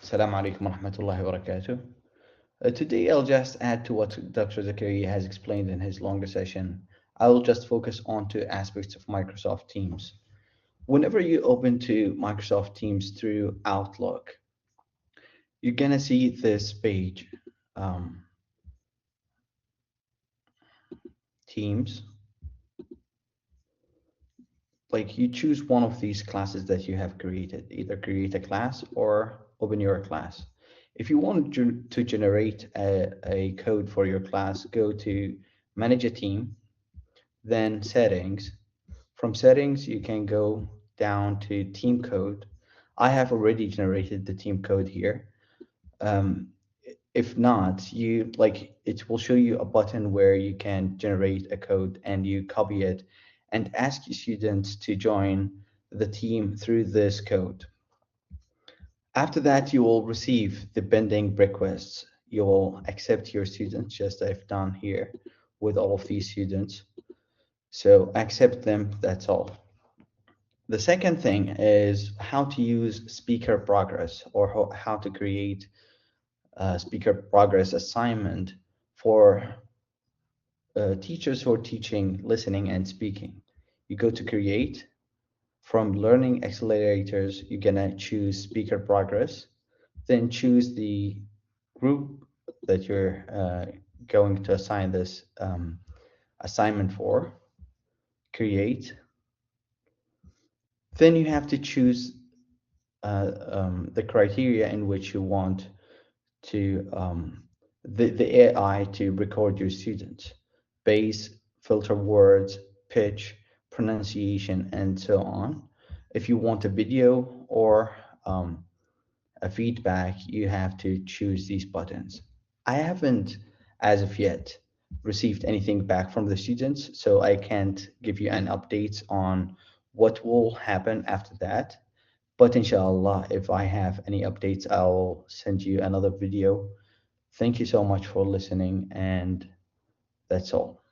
Assalamu alaikum wa rahmatullahi wa barakatuh. Today, I'll just add to what Dr. Zakaria has explained in his longer session. I will just focus on two aspects of Microsoft Teams. Whenever you open to Microsoft Teams through Outlook, you're gonna see this page, um, Teams. Like you choose one of these classes that you have created, either create a class or open your class. If you want to generate a code for your class, go to manage a team, then settings. From settings, you can go down to team code. I have already generated the team code here. Um, if not, it will show you a button where you can generate a code and you copy it and ask your students to join the team through this code. After that, you will receive the pending requests. You will accept your students, just as I've done here with all of these students. So accept them, that's all. The second thing is how to use speaker progress, or how to create a speaker progress assignment for teachers who are teaching listening and speaking. You go to create. From learning accelerators, you're gonna choose speaker progress, then choose the group that you're going to assign this assignment for, create. Then you have to choose the criteria in which you want to the AI to record your students: base, filter words, pitch, pronunciation, and so on. If you want a video or a feedback, you have to choose these buttons. I haven't, as of yet, received anything back from the students, so I can't give you an update on what will happen after that. But inshallah, if I have any updates, I'll send you another video. Thank you so much for listening, and that's all.